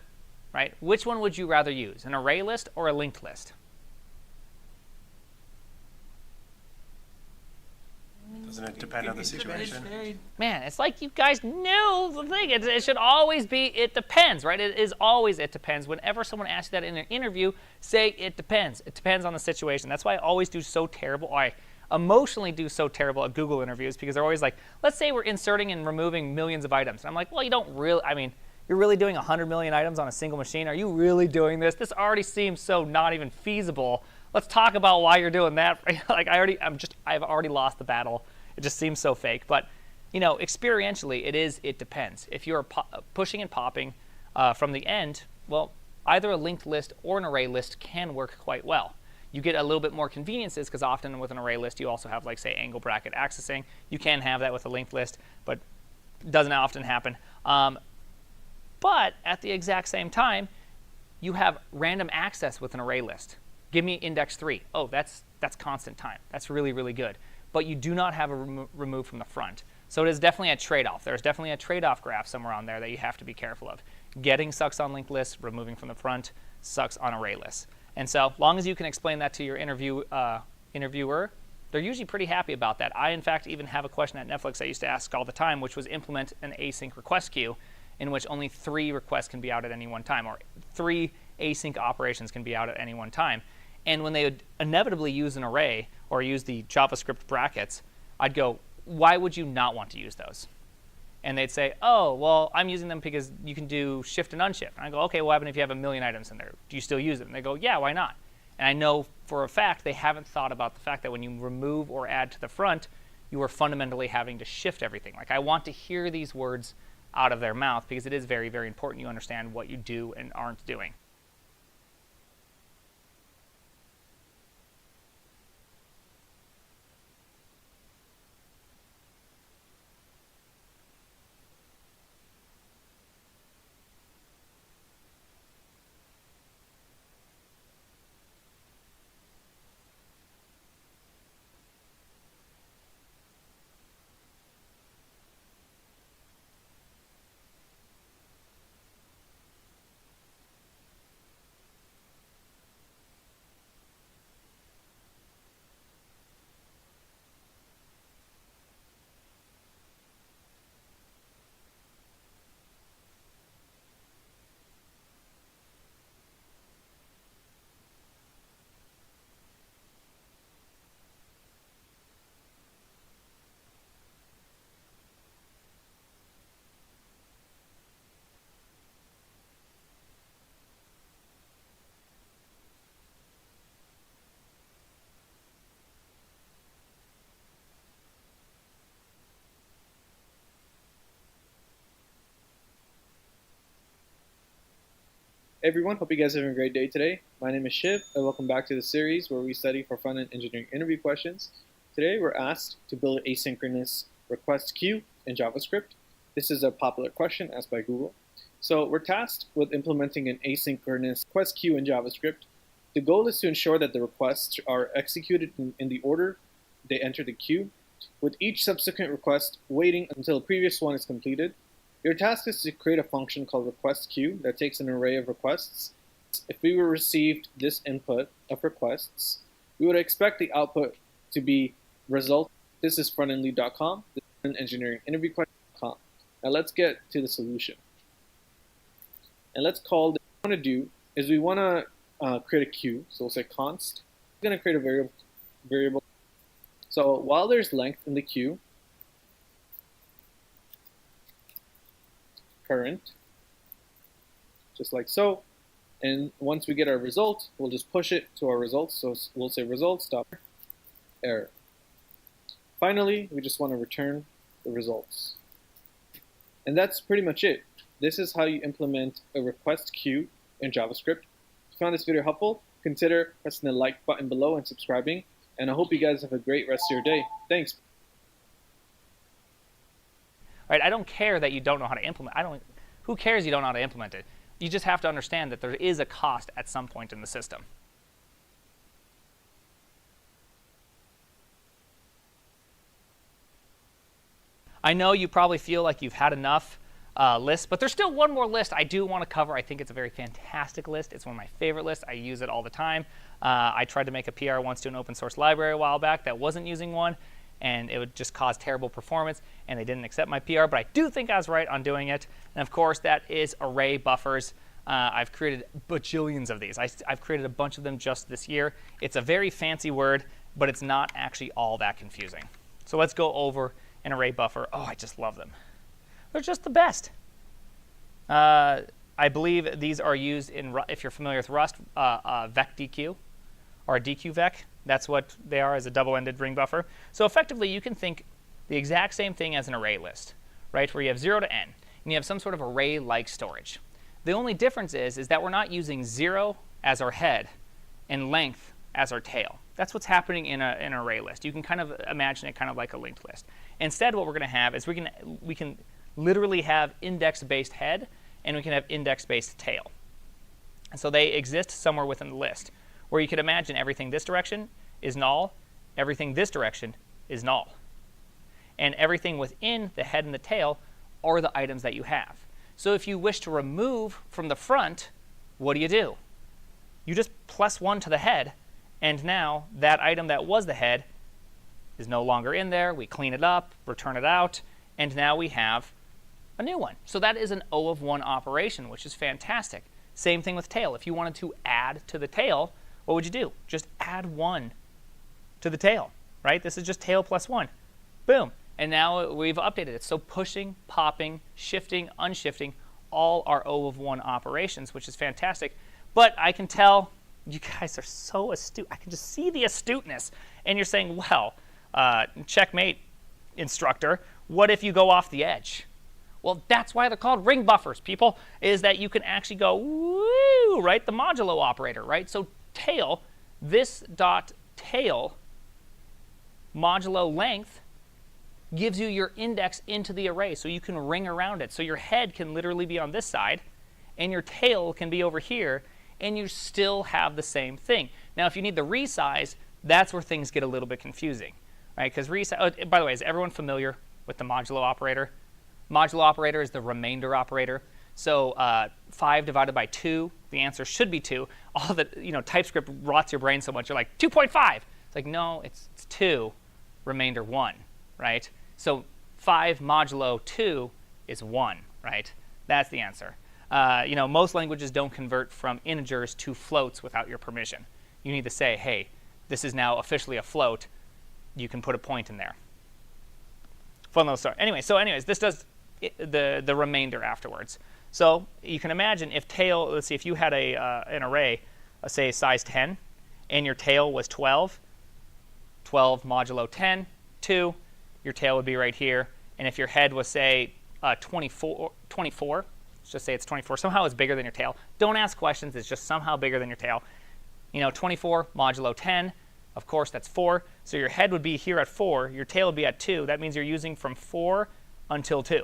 right? Which one would you rather use, an array list or a linked list? Doesn't it depend on the situation? Man, it's like you guys knew the thing. It should always be it depends, right? It is always it depends. Whenever someone asks you that in an interview, say it depends. It depends on the situation. That's why I always do so terrible. I emotionally do so terrible at Google interviews, because they're always like, let's say we're inserting and removing millions of items. And I'm like, well, you don't really, you're really doing 100 million items on a single machine? Are you really doing this? This already seems so not even feasible. Let's talk about why you're doing that. Like I've already lost the battle. It just seems so fake. But, experientially, it depends. If you're pushing and popping from the end, well, either a linked list or an array list can work quite well. You get a little bit more conveniences, because often with an array list, you also have, like, say, angle bracket accessing. You can have that with a linked list, but it doesn't often happen. But at the exact same time, you have random access with an array list. Give me index 3. Oh, that's constant time. That's really, really good. But you do not have a remove from the front. So it is definitely a trade-off. There's definitely a trade-off graph somewhere on there that you have to be careful of. Getting sucks on linked lists, removing from the front sucks on array lists. And so long as you can explain that to your interviewer, they're usually pretty happy about that. I, in fact, even have a question at Netflix I used to ask all the time, which was implement an async request queue in which only 3 requests can be out at any one time, or 3 async operations can be out at any one time. And when they would inevitably use an array or use the JavaScript brackets, I'd go, why would you not want to use those? And they'd say, oh, well, I'm using them because you can do shift and unshift. And I go, okay, what happens if you have a million items in there? Do you still use them? And they go, yeah, why not? And I know for a fact they haven't thought about the fact that when you remove or add to the front, you are fundamentally having to shift everything. Like, I want to hear these words out of their mouth because it is very, very important you understand what you do and aren't doing. Hey everyone, hope you guys are having a great day today. My name is Shiv, and welcome back to the series where we study for front-end engineering interview questions. Today we're asked to build an asynchronous request queue in JavaScript. This is a popular question asked by Google. So we're tasked with implementing an asynchronous request queue in JavaScript. The goal is to ensure that the requests are executed in the order they enter the queue, with each subsequent request waiting until the previous one is completed. Your task is to create a function called request queue that takes an array of requests. If we were received this input of requests, we would expect the output to be result. This is frontendlead.com, this is engineeringinterviewquestion.com. Now let's get to the solution. And let's call what we want to do is we want to create a queue. So we'll say const. We're going to create a variable. So while there's length in the queue, current, just like so, and once we get our result, we'll just push it to our results. So we'll say results.error. Finally, we just want to return the results. And that's pretty much it. This is how you implement a request queue in JavaScript. If you found this video helpful, consider pressing the like button below and subscribing. And I hope you guys have a great rest of your day. Thanks. Right? I don't care that you don't know how to implement. Who cares you don't know how to implement it? You just have to understand that there is a cost at some point in the system. I know you probably feel like you've had enough lists, but there's still one more list I do want to cover. I think it's a very fantastic list. It's one of my favorite lists. I use it all the time. I tried to make a PR once to an open source library a while back that wasn't using one, and it would just cause terrible performance, and they didn't accept my PR, but I do think I was right on doing it. And of course, that is array buffers. I've created bajillions of these. I've created a bunch of them just this year. It's a very fancy word, but it's not actually all that confusing. So let's go over an array buffer. Oh, I just love them. They're just the best. I believe these are used in, if you're familiar with Rust, vecDQ, or a DQvec. That's what they are, as a double-ended ring buffer. So effectively, you can think the exact same thing as an array list, right, where you have 0 to n, and you have some sort of array-like storage. The only difference is that we're not using 0 as our head and length as our tail. That's what's happening in an array list. You can kind of imagine it kind of like a linked list. Instead, what we're going to have is we can literally have index-based head, and we can have index-based tail. And so they exist somewhere within the list, where you could imagine everything this direction is null, everything this direction is null. And everything within the head and the tail are the items that you have. So if you wish to remove from the front, what do? You just +1 to the head, and now that item that was the head is no longer in there. We clean it up, return it out, and now we have a new one. So that is an O of 1 operation, which is fantastic. Same thing with tail. If you wanted to add to the tail, what would you do? Just add 1 to the tail, right? This is just tail +1. Boom. And now we've updated it. So pushing, popping, shifting, unshifting, all are O of 1 operations, which is fantastic. But I can tell you guys are so astute. I can just see the astuteness. And you're saying, well, checkmate, instructor, what if you go off the edge? Well, that's why they're called ring buffers, people, is that you can actually go, woo, right? The modulo operator, right? So tail, this dot tail modulo length gives you your index into the array, so you can ring around it. So your head can literally be on this side, and your tail can be over here, and you still have the same thing. Now, if you need the resize, that's where things get a little bit confusing, right? Because resize, by the way, is everyone familiar with the modulo operator? Modulo operator is the remainder operator. So 5 divided by 2, the answer should be 2. All the TypeScript rots your brain so much. You're like 2.5. It's like no, it's 2, remainder 1, right? So 5 modulo 2 is 1, right? That's the answer. Most languages don't convert from integers to floats without your permission. You need to say, hey, this is now officially a float. You can put a point in there. Fun little story. Anyways, this does the remainder afterwards. So you can imagine if tail, let's see, if you had an array, say size 10, and your tail was 12, 12 modulo 10, 2, your tail would be right here. And if your head was, say, 24, let's just say it's 24, somehow it's bigger than your tail. Don't ask questions, it's just somehow bigger than your tail. 24 modulo 10, of course, that's 4. So your head would be here at 4, your tail would be at 2. That means you're using from 4 until 2.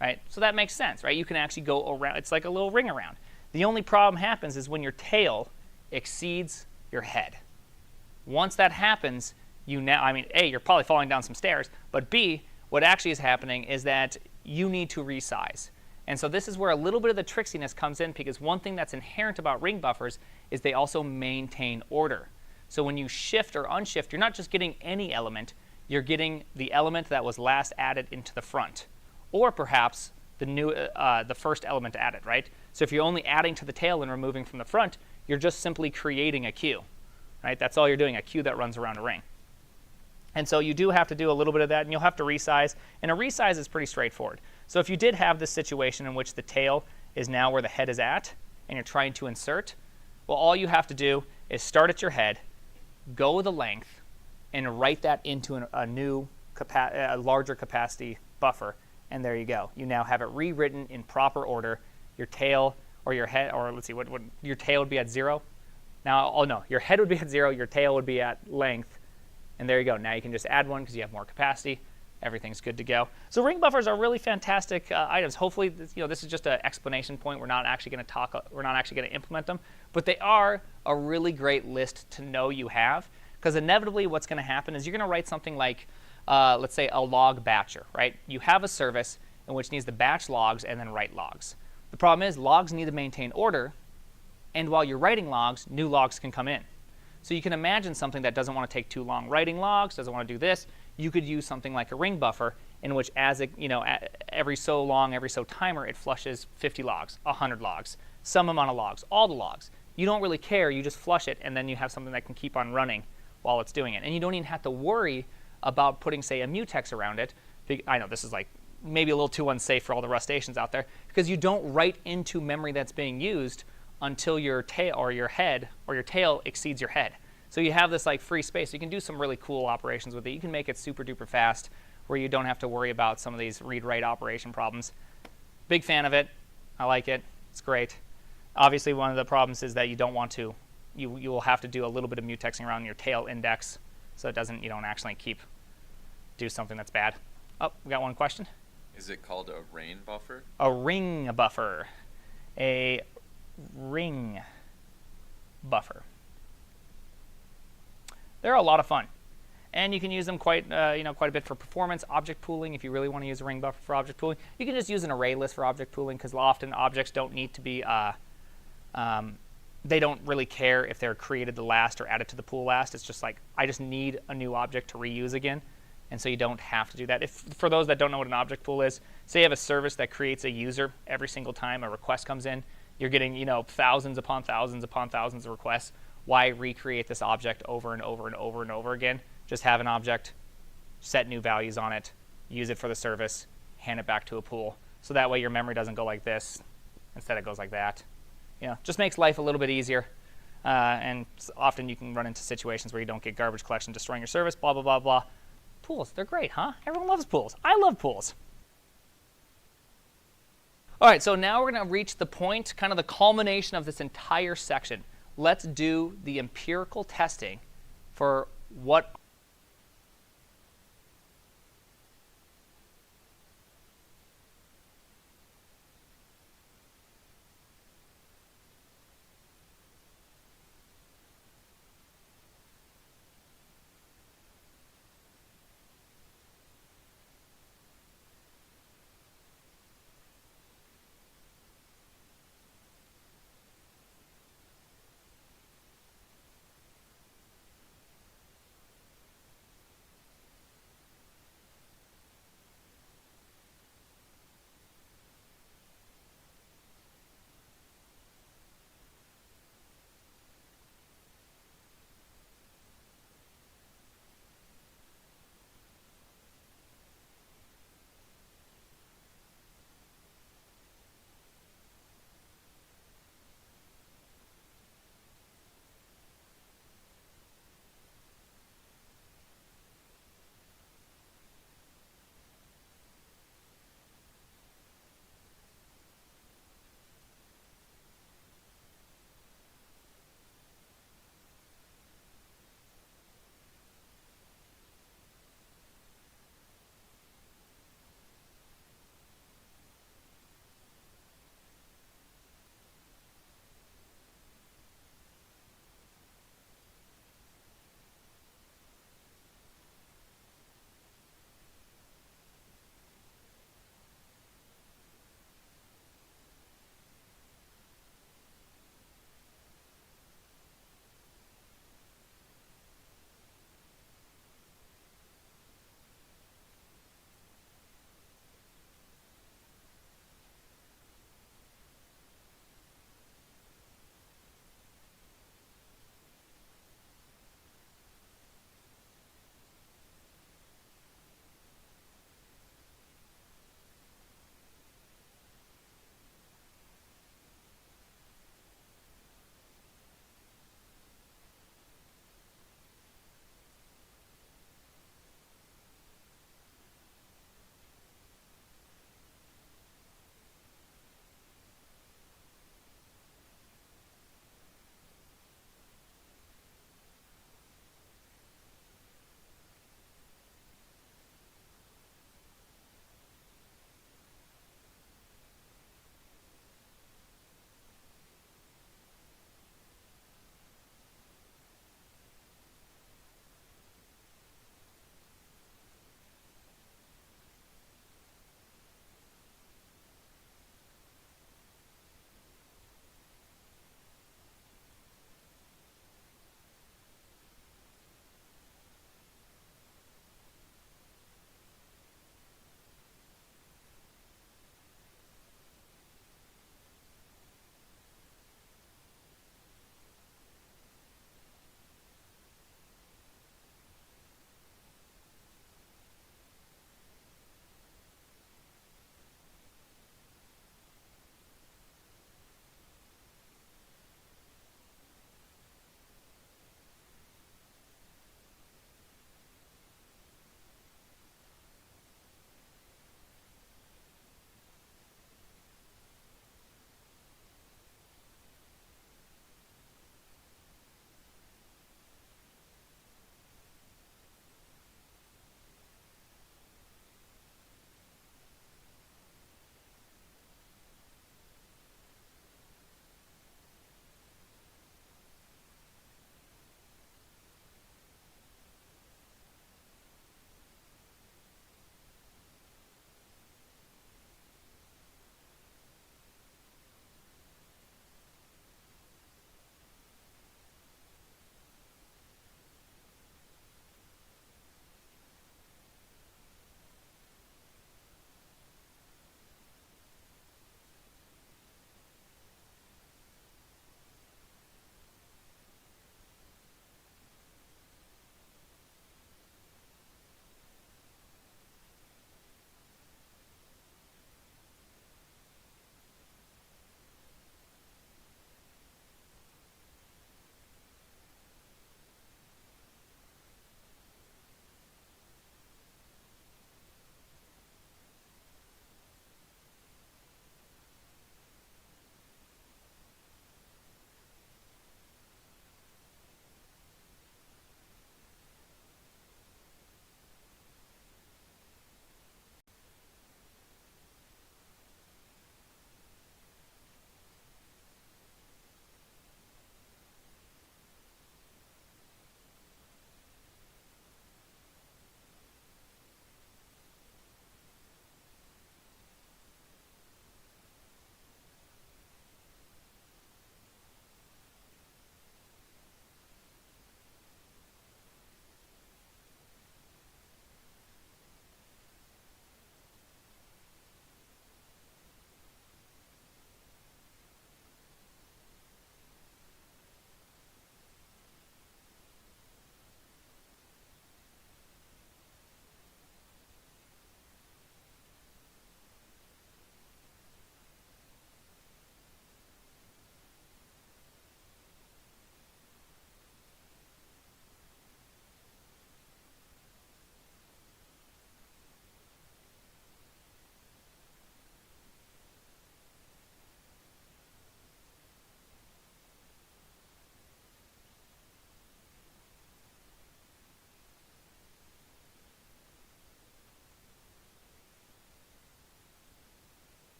Right? So that makes sense, right? You can actually go around. It's like a little ring around. The only problem happens is when your tail exceeds your head. Once that happens, A, you're probably falling down some stairs, but B, what actually is happening is that you need to resize. And so this is where a little bit of the tricksiness comes in, because one thing that's inherent about ring buffers is they also maintain order. So when you shift or unshift, you're not just getting any element, you're getting the element that was last added into the front. Or perhaps the first element added, right? So if you're only adding to the tail and removing from the front, you're just simply creating a queue, right? That's all you're doing, a queue that runs around a ring. And so you do have to do a little bit of that, and you'll have to resize. And a resize is pretty straightforward. So if you did have this situation in which the tail is now where the head is at, and you're trying to insert, well, all you have to do is start at your head, go the length, and write that into a larger capacity buffer. And there you go. You now have it rewritten in proper order. Your tail or your head, or let's see, what your tail would be at 0. Now, oh no, your head would be at 0, your tail would be at length. And there you go. Now you can just add one because you have more capacity. Everything's good to go. So ring buffers are really fantastic items. Hopefully, this is just an explanation point. We're not actually going to implement them, but they are a really great list to know you have, because inevitably what's going to happen is you're going to write something like, let's say, a log batcher, right? You have a service in which needs to batch logs and then write logs. The problem is logs need to maintain order, and while you're writing logs, new logs can come in. So you can imagine something that doesn't want to take too long writing logs, doesn't want to do this. You could use something like a ring buffer in which, every so timer, it flushes 50 logs, 100 logs, some amount of logs, all the logs. You don't really care. You just flush it, and then you have something that can keep on running while it's doing it. And you don't even have to worry about putting, say, a mutex around it. I know this is like maybe a little too unsafe for all the rustaceans out there, because you don't write into memory that's being used until your tail or your head or your tail exceeds your head. So you have this like free space. You can do some really cool operations with it. You can make it super duper fast where you don't have to worry about some of these read-write operation problems. Big fan of it. I like it. It's great. Obviously, one of the problems is that you don't want to. You will have to do a little bit of mutexing around your tail index, so it doesn't. You don't actually do something that's bad. Oh, we got one question. Is it called a rain buffer? A ring buffer. A ring buffer. They're a lot of fun, and you can use them quite a bit for performance, object pooling. If you really want to use a ring buffer for object pooling, you can just use an array list for object pooling, because often objects don't need to be. They don't really care if they're created the last or added to the pool last. It's just like, I just need a new object to reuse again, and so you don't have to do that. For those that don't know what an object pool is, say you have a service that creates a user every single time a request comes in. You're getting thousands upon thousands upon thousands of requests. Why recreate this object over and over and over and over again? Just have an object, set new values on it, use it for the service, hand it back to a pool. So that way your memory doesn't go like this. Instead it goes like that. Just makes life a little bit easier. And often you can run into situations where you don't get garbage collection destroying your service, blah, blah, blah, blah. Pools, they're great, huh? Everyone loves pools. I love pools. All right, so now we're going to reach the point, kind of the culmination of this entire section. Let's do the empirical testing for what